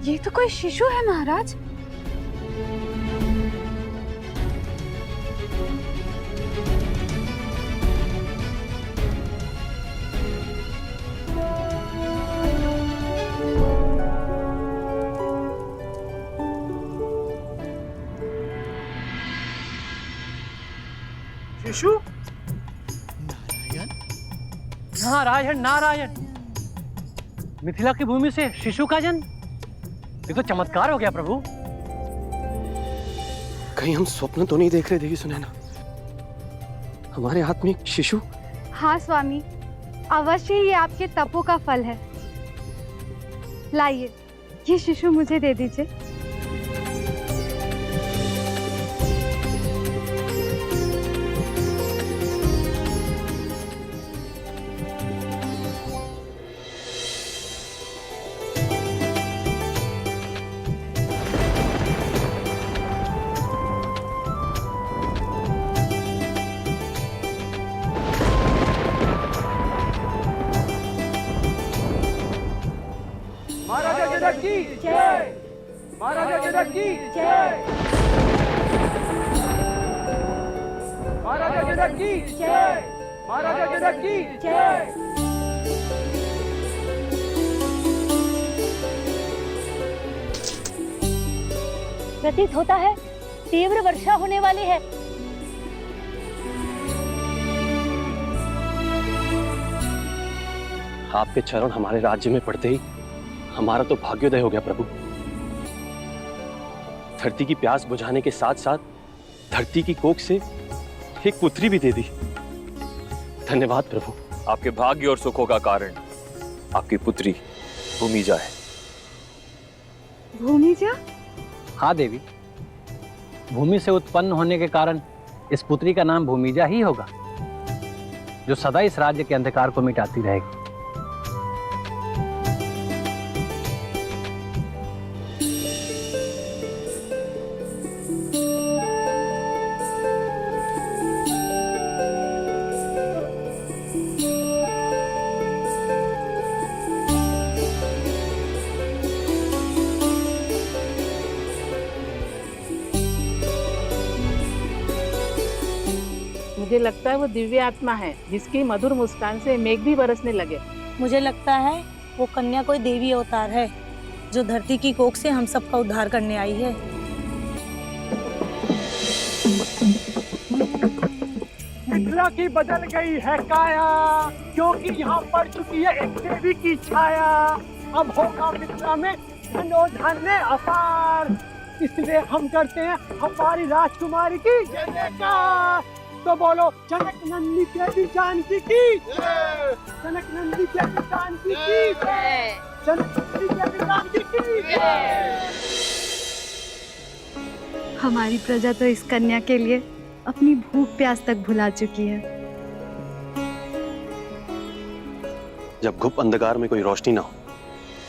ये तो कोई शिशु है महाराज। शिशु? नारायण नारायण, मिथिला की भूमि से शिशु का जन्म, ये तो चमत्कार हो गया प्रभु। कहीं हम स्वप्न तो नहीं देख रहे देवी सुनैना? हमारे हाथ में एक शिशु? हाँ स्वामी, अवश्य ये आपके तपो का फल है। लाइए, ये शिशु मुझे दे दीजिए। महाराजा जनक की जय! महाराजा जनक की जय! महाराजा जनक की जय! महाराजा जनक की जय! प्रतीत होता है तीव्र वर्षा होने वाली है। आपके चरण हमारे राज्य में पड़ते ही हमारा तो भाग्योदय हो गया प्रभु। धरती की प्यास बुझाने के साथ साथ धरती की कोख से एक पुत्री भी दे दी। धन्यवाद प्रभु। आपके भाग्य और सुखों का कारण आपकी पुत्री भूमिजा है। भूमिजा? हाँ देवी, भूमि से उत्पन्न होने के कारण इस पुत्री का नाम भूमिजा ही होगा, जो सदा इस राज्य के अंधकार को मिटाती रहेगी। मुझे लगता है वो दिव्य आत्मा है जिसकी मधुर मुस्कान से मेघ भी बरसने लगे। मुझे लगता है वो कन्या कोई देवी अवतार है जो धरती की कोख से हम सबका उद्धार करने आई है। मिथिला की बदल गई है काया, क्योंकि यहाँ पड़ चुकी है एक देवी की छाया। अब होगा मिथिला में धन और धान्य अपार, इसलिए हम करते हैं हमारी राजकुमारी की जय जयकार। तो बोलो जनक नंदी देवी जानकी की जय! जनक नंदी देवी जानकी की जय! जनक नंदी देवी जानकी की जय! हमारी प्रजा तो इस कन्या के लिए अपनी भूख प्यास तक भुला चुकी है। जब घुप अंधकार में कोई रोशनी ना हो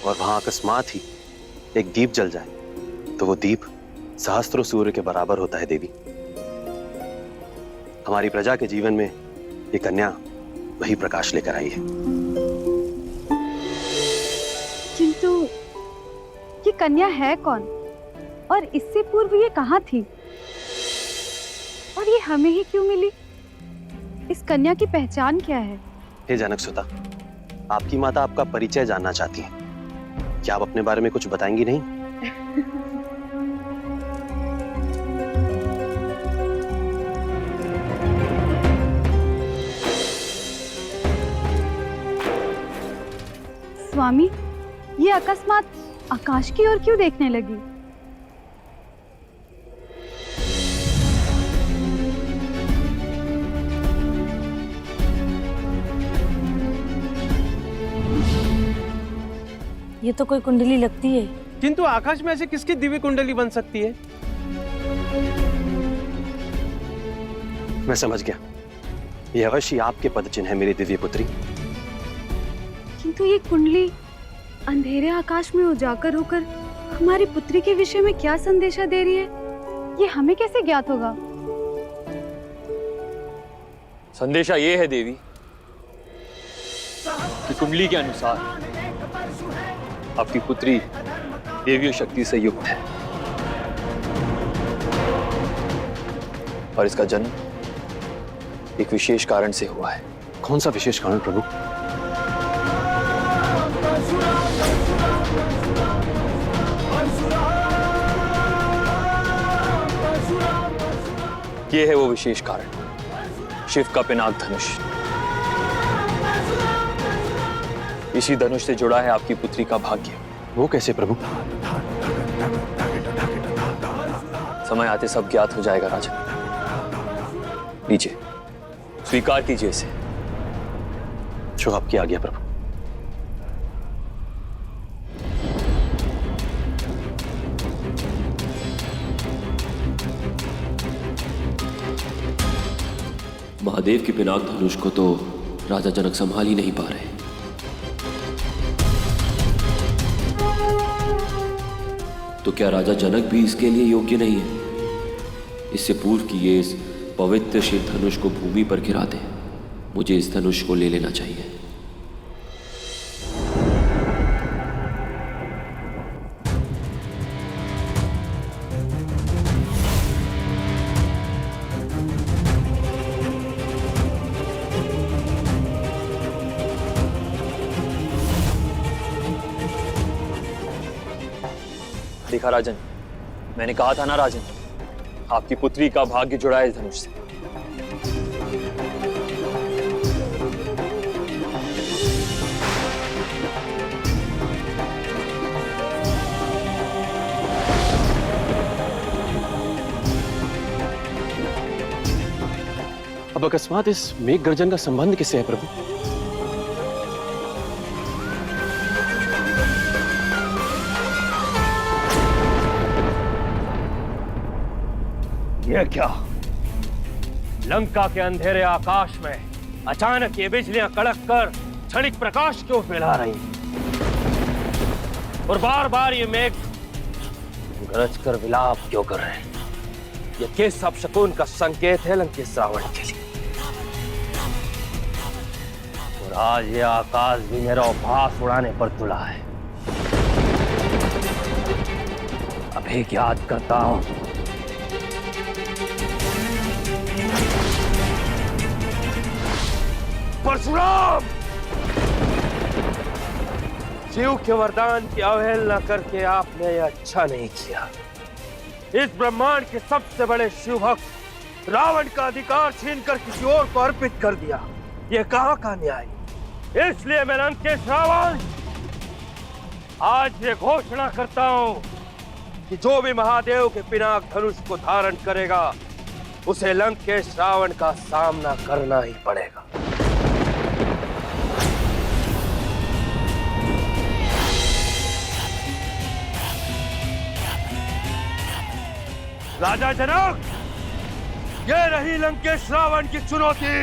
और वहां अकस्मात ही एक दीप जल जाए तो वो दीप सहस्त्रों सूर्य के बराबर होता है देवी। हमारी प्रजा के जीवन में ये कन्या वही प्रकाश लेकर आई है। किंतु ये कन्या है कौन और इससे पूर्व ये कहाँ थी और ये हमें ही क्यों मिली? इस कन्या की पहचान क्या है? हे जनक सुता, आपकी माता आपका परिचय जानना चाहती है। क्या आप अपने बारे में कुछ बताएंगी नहीं? स्वामी, ये अकस्मात आकाश की ओर क्यों देखने लगी? ये तो कोई कुंडली लगती है। किंतु आकाश में ऐसे किसकी दिव्य कुंडली बन सकती है? मैं समझ गया, ये अवश्य आपके पद चिन्ह है मेरी दिव्य पुत्री। किंतु ये कुंडली अंधेरे आकाश में उजागर होकर हमारी पुत्री के विषय में क्या संदेशा दे रही है, ये हमें कैसे ज्ञात होगा? संदेशा ये है देवी कि कुंडली के अनुसार आपकी पुत्री देवीय शक्ति से युक्त है और इसका जन्म एक विशेष कारण से हुआ है। कौन सा विशेष कारण प्रभु? ये है वो विशेष कारण, शिव का पिनाक धनुष। इसी धनुष से जुड़ा है आपकी पुत्री का भाग्य। वो कैसे प्रभु? समय आते सब ज्ञात हो जाएगा राजन। लीजिए, स्वीकार कीजिए इसे। जो आपकी आज्ञा प्रभु। महादेव के पिनाक धनुष को तो राजा जनक संभाल ही नहीं पा रहे। तो क्या राजा जनक भी इसके लिए योग्य नहीं है? इससे पूर्व कि ये इस पवित्र शिव धनुष को भूमि पर गिरा दे, मुझे इस धनुष को ले लेना चाहिए। देखा राजन, मैंने कहा था ना राजन, आपकी पुत्री का भाग्य जुड़ा है इस धनुष से। अब अकस्मात इस मेघ गर्जन का संबंध किससे है प्रभु? ये क्या? लंका के अंधेरे आकाश में अचानक ये बिजलियां कड़क कर क्षणिक प्रकाश क्यों फैला रही? और बार बार ये मेघ गरज कर विलाप क्यों कर रहे हैं? ये किस अपशकुन का संकेत है लंकेश रावण के लिए? और आज ये आकाश भी मेरा उपहास उड़ाने पर तुला है। अब एक याद करता हूं, परशुराम! शिव के वरदान की अवहेलना करके आपने यह अच्छा नहीं किया। इस ब्रह्मांड के सबसे बड़े शिव भक्त रावण का अधिकार छीनकर किसी और को अर्पित कर दिया। यह कहां का न्याय? इसलिए मैं लंकेश रावण आज ये घोषणा करता हूं कि जो भी महादेव के पिनाक धनुष को धारण करेगा, उसे लंकेश रावण का सामना करना ही पड़ेगा। राजा जनक, ये रही लंकेश रावण की चुनौती।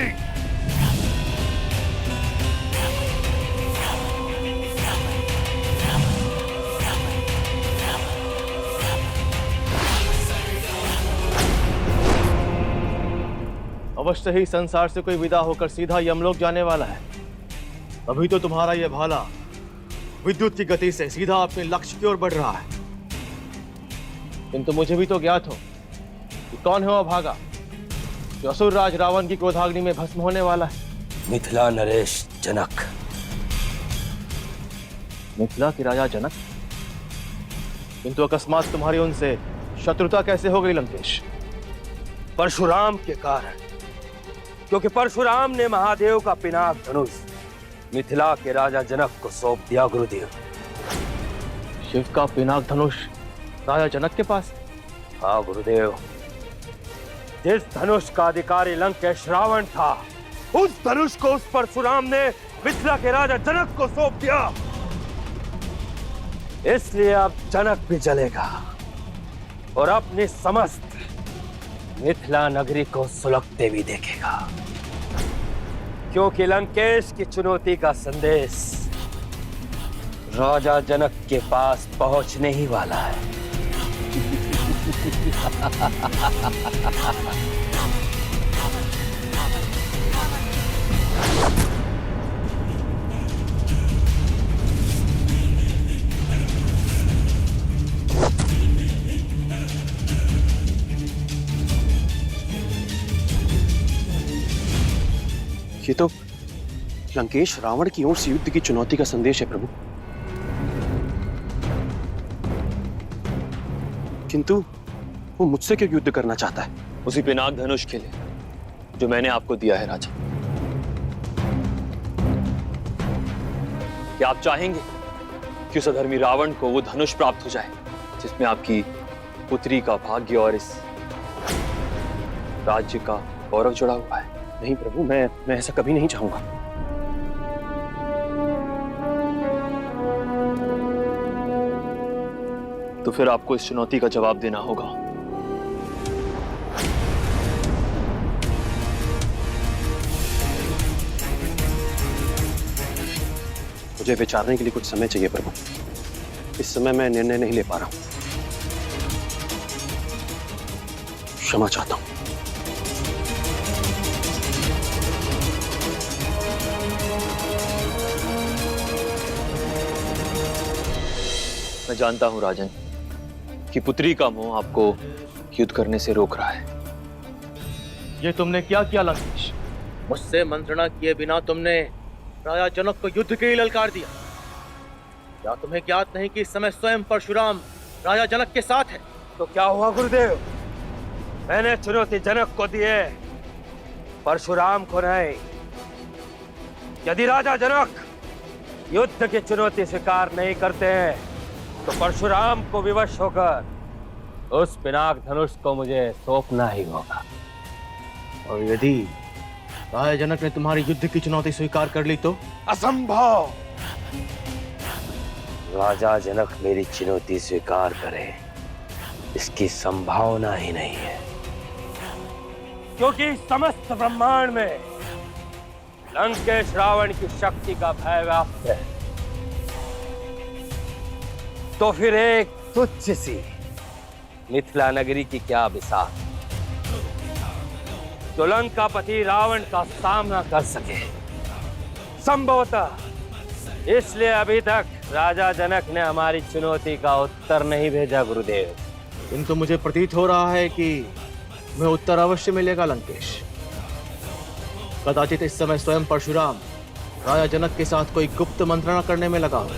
अवश्य ही संसार से कोई विदा होकर सीधा यमलोक जाने वाला है। अभी तो तुम्हारा यह भाला विद्युत की गति से सीधा अपने लक्ष्य की ओर बढ़ रहा है, किंतु मुझे भी तो ज्ञात हो कि कौन है वह भागा जो असुर राज रावण की क्रोधाग्नि में भस्म होने वाला है। मिथिला नरेश जनक। मिथिला के राजा जनक? किंतु अकस्मात तुम्हारी उनसे शत्रुता कैसे हो गई लंकेश? परशुराम के कारण, क्योंकि परशुराम ने महादेव का पिनाक धनुष मिथिला के राजा जनक को सौंप दिया। गुरुदेव, शिव का पिनाक धनुष राजा जनक के पास? हाँ गुरुदेव, जिस धनुष का अधिकारी लंकेश रावण था, उस धनुष को उस परशुराम ने मिथिला के राजा जनक को सौंप दिया। इसलिए अब जनक भी जलेगा और अपनी समस्त मिथिला नगरी को सुलगते भी देखेगा, क्योंकि लंकेश की चुनौती का संदेश राजा जनक के पास पहुंचने ही वाला है। ये तो लंकेश रावण की ओर से युद्ध की चुनौती का संदेश है प्रभु। किंतु वो मुझसे क्यों युद्ध करना चाहता है? उसी पिनाक धनुष के लिए जो मैंने आपको दिया है राजा। क्या आप चाहेंगे कि उस अधर्मी रावण को वो धनुष प्राप्त हो जाए जिसमें आपकी पुत्री का भाग्य और इस राज्य का गौरव जुड़ा हुआ है? नहीं प्रभु, मैं ऐसा कभी नहीं चाहूंगा। तो फिर आपको इस चुनौती का जवाब देना होगा। मुझे विचारने के लिए कुछ समय चाहिए प्रभु। इस समय मैं निर्णय नहीं ले पा रहा हूं। क्षमा चाहता हूं। मैं जानता हूं राजन कि पुत्री का मोह आपको युद्ध करने से रोक रहा है। ये तुमने क्या किया लंकेश? मुझसे मंत्रणा किए बिना तुमने राजा जनक को युद्ध के लिए ललकार दिया। क्या तुम्हें ज्ञात नहीं कि इस समय स्वयं परशुराम राजा जनक के साथ है? तो क्या हुआ गुरुदेव? मैंने चुनौती जनक को दी है, परशुराम को नहीं। यदि राजा जनक युद्ध की चुनौती स्वीकार नहीं करते हैं तो परशुराम को विवश होकर उस पिनाक धनुष को मुझे सौंपना ही होगा। और यदि राजा जनक ने तुम्हारी युद्ध की चुनौती स्वीकार कर ली तो? असंभव। राजा जनक मेरी चुनौती स्वीकार करे, इसकी संभावना ही नहीं है, क्योंकि समस्त ब्रह्मांड में लंकेश रावण की शक्ति का भय व्याप्त है। तो फिर एक तुच्छ सी मिथिला नगरी की क्या विसार जो लंकापति रावण का सामना कर सके। संभवतः इसलिए अभी तक राजा जनक ने हमारी चुनौती का उत्तर नहीं भेजा गुरुदेव। किंतु मुझे प्रतीत हो रहा है कि तुम्हें उत्तर अवश्य मिलेगा लंकेश। कदाचित इस समय स्वयं परशुराम राजा जनक के साथ कोई गुप्त मंत्रणा करने में लगा हो।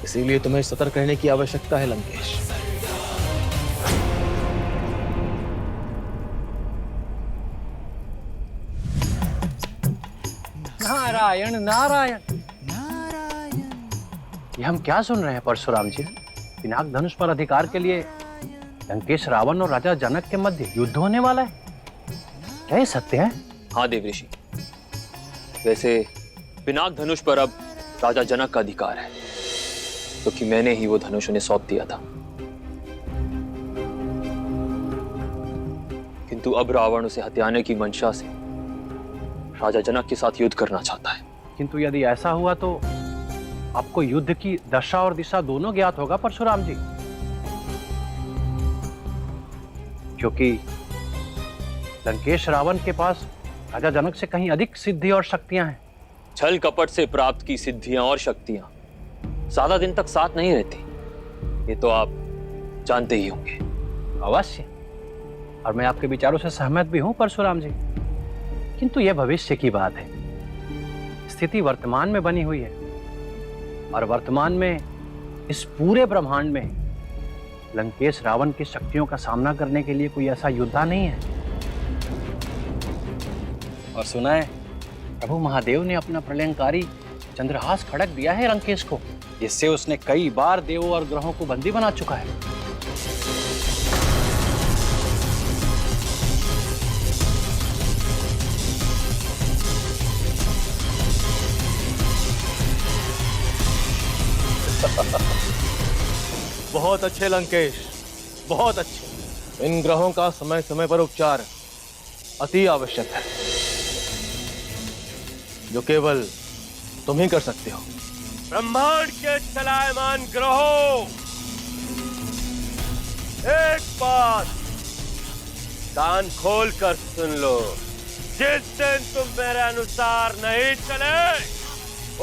इसीलिए तुम्हें सतर्क रहने की आवश्यकता है लंकेश। नारायण नारायण। ये हम क्या सुन रहे हैं परशुराम जी? पिनाक धनुष पर अधिकार के लिए लंकेश रावण और राजा जनक के मध्य युद्ध होने वाला है। क्या ये सत्य है? हाँ देवऋषि, वैसे पिनाक धनुष पर अब राजा जनक का अधिकार है, क्योंकि मैंने ही वो धनुष उन्हें सौंप दिया था। किंतु अब रावण उसे हत्याने की मंशा से राजा जनक के साथ युद्ध करना चाहता है। किंतु यदि ऐसा हुआ तो आपको युद्ध की दशा और दिशा दोनों ज्ञात होगा परशुराम जी, क्योंकि लंकेश रावण के पास राजा जनक से कहीं अधिक सिद्धि और शक्तियां हैं। छल कपट से प्राप्त की सिद्धियां और शक्तियां ज्यादा दिन तक साथ नहीं रहती, ये तो आप जानते ही होंगे। अवश्य, और मैं आपके विचारों से सहमत भी हूं परशुराम जी। किंतु यह भविष्य की बात है। स्थिति वर्तमान में बनी हुई है, और वर्तमान में इस पूरे ब्रह्मांड में लंकेश रावण की शक्तियों का सामना करने के लिए कोई ऐसा योद्धा नहीं है। और सुना है प्रभु महादेव ने अपना प्रलयंकारी चंद्रहास खड़क दिया है लंकेश को। इससे उसने कई बार देवों और ग्रहों को बंदी बना चुका है। बहुत अच्छे लंकेश, बहुत अच्छे। इन ग्रहों का समय समय पर उपचार अति आवश्यक है, जो केवल तुम ही कर सकते हो। ब्रह्मांड के चलायमान ग्रहों, एक बात कान खोल कर सुन लो। जिस दिन तुम मेरे अनुसार नहीं चले,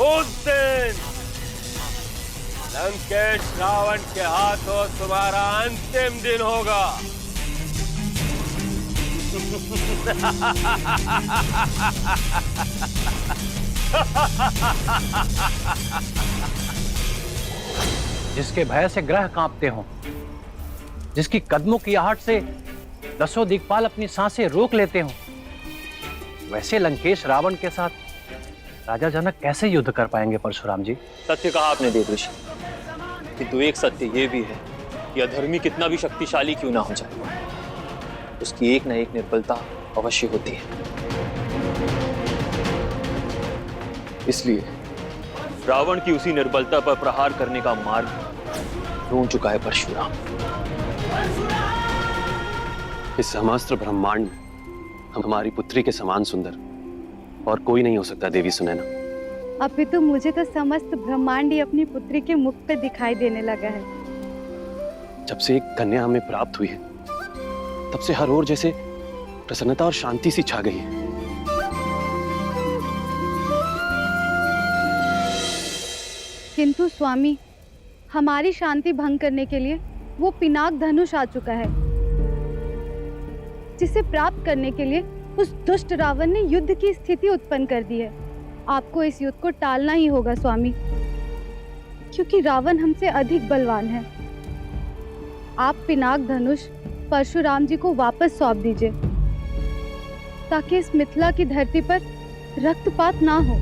उस दिन लंकेश रावण के हाथों तुम्हारा अंतिम दिन होगा। जिसके भय से ग्रह कांपते हों, जिसकी कदमों की आहट से दसों दिक्पाल अपनी सांसें रोक लेते हों, वैसे लंकेश रावण के साथ राजा जनक कैसे युद्ध कर पाएंगे परशुराम जी? सत्य कहा आपने देव ऋषि, किंतु एक सत्य ये भी है कि अधर्मी कितना भी शक्तिशाली क्यों ना हो जाए, उसकी एक न एक निर्बलता अवश्य होती है। इसलिए रावण की उसी निर्बलता पर प्रहार करने का मार्ग ढूंढ चुका है परशुराम। इस समस्त ब्रह्मांड में हमारी पुत्री के समान सुंदर और कोई नहीं हो सकता देवी सुनैना। अभी तो मुझे तो समस्त ब्रह्मांड ही अपनी पुत्री के मुख पे दिखाई देने लगा है। जब से एक कन्या हमें प्राप्त हुई है, तब से हर ओर जैसे प्रसन्नता और शांति सी छा गई है। किंतु स्वामी, हमारी शांति भंग करने के लिए वो पिनाक धनुष आ चुका है, जिसे प्राप्त करने के लिए उस दुष्ट रावण ने युद्ध की स्थिति उत्पन्न कर दी है। आपको इस युद्ध को टालना ही होगा स्वामी, क्योंकि रावण हमसे अधिक बलवान है। आप पिनाक धनुष परशुराम जी को वापस सौंप दीजिए, ताकि इस मिथिला की धरती पर रक्तपात ना हो।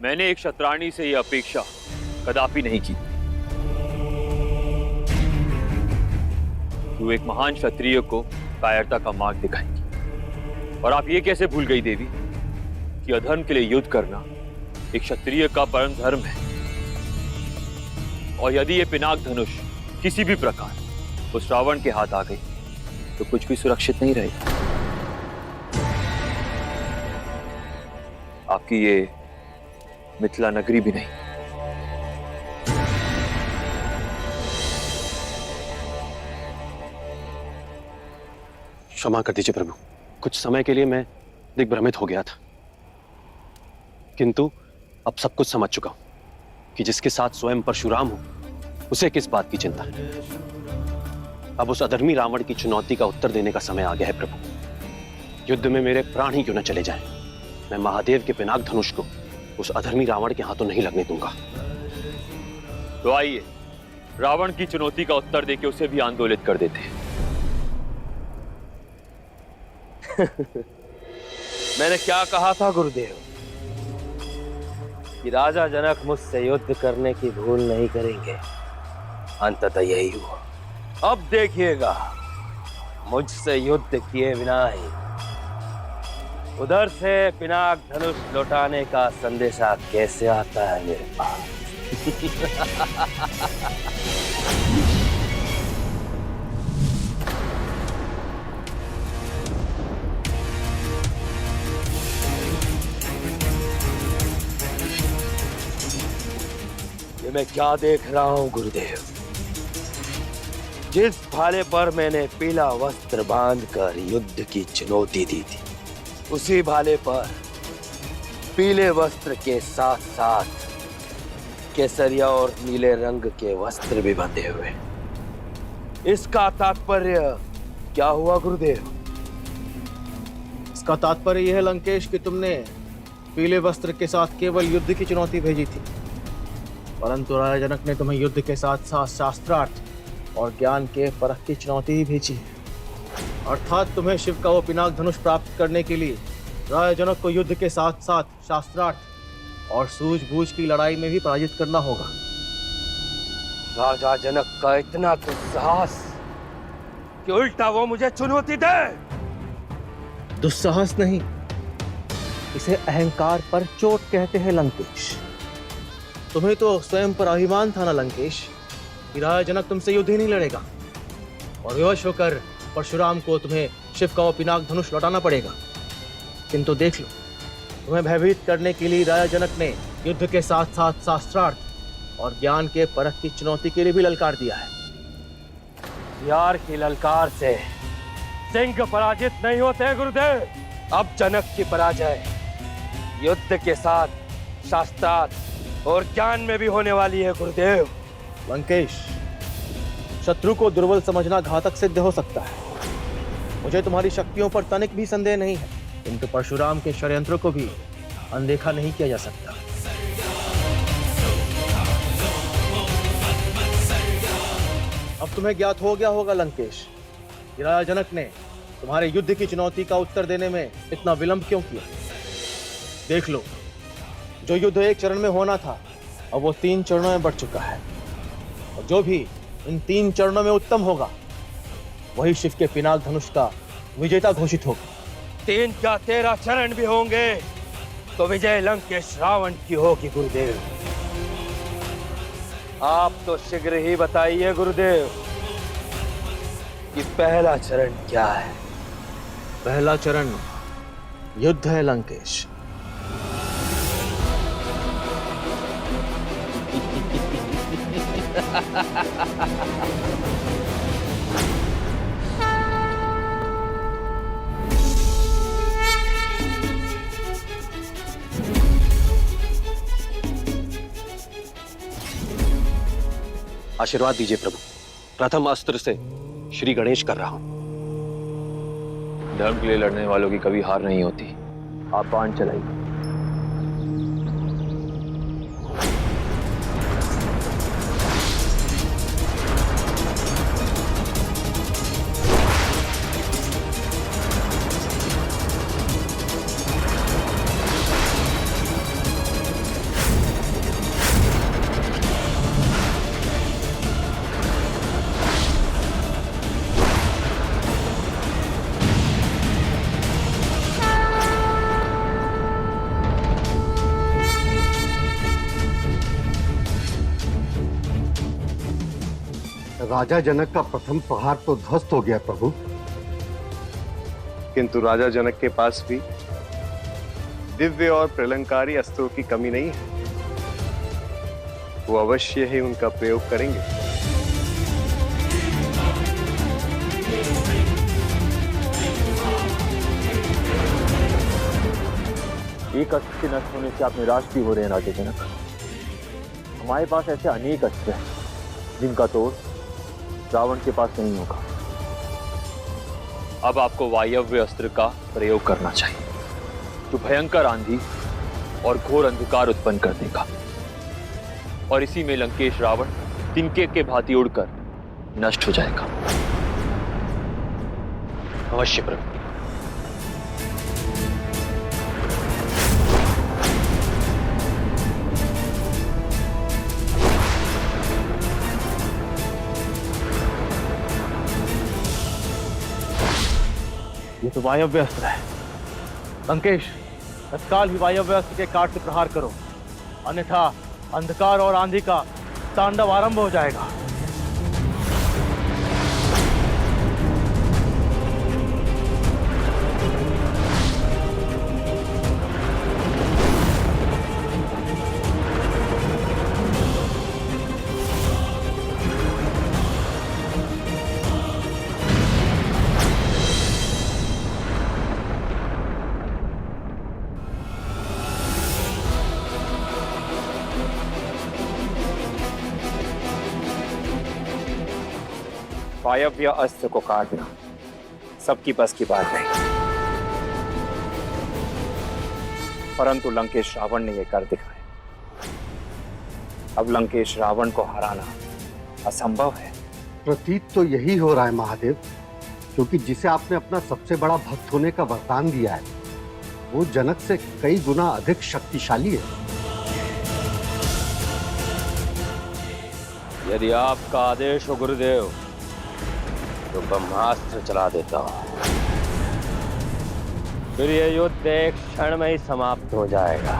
मैंने एक क्षत्राणी से यह अपेक्षा कदापि नहीं की। तू एक महान क्षत्रिय को कायरता का मार्ग दिखाएंगी, और आप ये कैसे भूल गई देवी कि अधर्म के लिए युद्ध करना एक क्षत्रिय का परम धर्म है, और यदि ये पिनाक धनुष किसी भी प्रकार उस रावण के हाथ आ गई तो कुछ भी सुरक्षित नहीं रहेगा। आपकी ये मिथिला नगरी भी नहीं। क्षमा कर दीजिए प्रभु, कुछ समय के लिए मैं दिग्भ्रमित हो गया था, किंतु अब सब कुछ समझ चुका हूं कि जिसके साथ स्वयं परशुराम हो, उसे किस बात की चिंता है। अब उस अधर्मी रावण की चुनौती का उत्तर देने का समय आ गया है प्रभु। युद्ध में मेरे प्राण ही क्यों न चले जाएं, मैं महादेव के पिनाक धनुष को उस अधर्मी रावण के हाथों नहीं लगने दूंगा। तो आइए रावण की चुनौती का उत्तर देके उसे भी आंदोलित कर देते हैं। मैंने क्या कहा था गुरुदेव कि राजा जनक मुझसे युद्ध करने की भूल नहीं करेंगे। अंततः यही हुआ। अब देखिएगा, मुझसे युद्ध किए बिना ही उधर से पिनाक धनुष लौटाने का संदेशा कैसे आता है मेरे पास। ये मैं क्या देख रहा हूं गुरुदेव? जिस भाले पर मैंने पीला वस्त्र बांधकर युद्ध की चुनौती दी थी, उसी भाले पर पीले वस्त्र के साथ साथ केसरिया और नीले रंग के वस्त्र भी बंधे हुए। इसका तात्पर्य क्या हुआ गुरुदेव? इसका तात्पर्य यह है लंकेश कि तुमने पीले वस्त्र के साथ केवल युद्ध की चुनौती भेजी थी, परंतु राजा जनक ने तुम्हें युद्ध के साथ साथ शास्त्रार्थ और ज्ञान के परख की चुनौती ही भेजी है। अर्थात तुम्हें शिव का वो पिनाक धनुष प्राप्त करने के लिए राजा जनक को युद्ध के साथ साथ शास्त्रार्थ और सूझबूझ की लड़ाई में भी पराजित करना होगा। राजा जनक का इतना दुस्साहस कि उल्टा वो मुझे चुनौती दे। दुस्साहस नहीं, इसे अहंकार पर चोट कहते हैं लंकेश। तुम्हें तो स्वयं पर अभिमान था ना लंकेश कि राजा जनक तुमसे युद्ध ही नहीं लड़ेगा, और विवश होकर परशुराम को तुम्हें शिव का वो पिनाक धनुष लौटाना पड़ेगा। किंतु देख लो, तुम्हें भयभीत करने के लिए राजा जनक ने युद्ध के साथ साथ शास्त्रार्थ और ज्ञान के परख की चुनौती के लिए भी ललकार दिया है। यार की ललकार से सिंह पराजित नहीं होते गुरुदेव। अब जनक की पराजय युद्ध के साथ शास्त्रार्थ और ज्ञान में भी होने वाली है गुरुदेव। लंकेश, शत्रु को दुर्बल समझना घातक सिद्ध हो सकता है। मुझे तुम्हारी शक्तियों पर तनिक भी संदेह नहीं है, किंतु परशुराम के षड्यंत्रों को भी अनदेखा नहीं किया जा सकता। अब तुम्हें ज्ञात हो गया होगा लंकेश, कि राजा जनक ने तुम्हारे युद्ध की चुनौती का उत्तर देने में इतना विलंब क्यों किया। देख लो, जो युद्ध एक चरण में होना था अब वो 3 चरणों में बढ़ चुका है, और जो भी इन 3 चरणों में उत्तम होगा वही शिव के पिनाक धनुष का विजेता घोषित होगा। 3 क्या 13 चरण भी होंगे तो विजय लंकेश रावण की होगी गुरुदेव। आप तो शीघ्र ही बताइए गुरुदेव कि पहला चरण क्या है। पहला चरण युद्ध है लंकेश। आशीर्वाद दीजिए प्रभु। प्रथम अस्त्र से श्री गणेश कर रहा हूं। धर्म के लिए लड़ने वालों की कभी हार नहीं होती। आप बाण चलाइए। राजा जनक का प्रथम प्रहार तो ध्वस्त हो गया प्रभु, किंतु राजा जनक के पास भी दिव्य और प्रलंकारी अस्त्रों की कमी नहीं है। वो अवश्य ही उनका प्रयोग करेंगे। एक अस्त्र के नष्ट होने से आप निराश भी हो रहे हैं राजा जनक। हमारे पास ऐसे अनेक अस्त्र हैं जिनका तोड़ रावण के पास नहीं होगा। अब आपको वायव्य अस्त्र का प्रयोग करना चाहिए, जो भयंकर आंधी और घोर अंधकार उत्पन्न कर देगा, और इसी में लंकेश रावण तिनके के भांति उड़कर नष्ट हो जाएगा। अवश्य प्रभु। ये तो वायव्य अस्त्र है। लंकेश, तत्काल ही वायव्य अस्त्र के काट से प्रहार करो, अन्यथा अंधकार और आंधी का तांडव आरंभ हो जाएगा। वायव्य अस्त्र को काटना सबकी बस की बात नहीं, परंतु लंकेश रावण ने यह कर दिखाया। अब लंकेश रावण को हराना असंभव है। प्रतीत तो यही हो रहा है महादेव, क्योंकि जिसे आपने अपना सबसे बड़ा भक्त होने का वरदान दिया है वो जनक से कई गुना अधिक शक्तिशाली है। यदि आपका आदेश हो गुरुदेव तो ब्रह्मास्त्र चला देता हूं, फिर यह युद्ध एक क्षण में ही समाप्त हो जाएगा।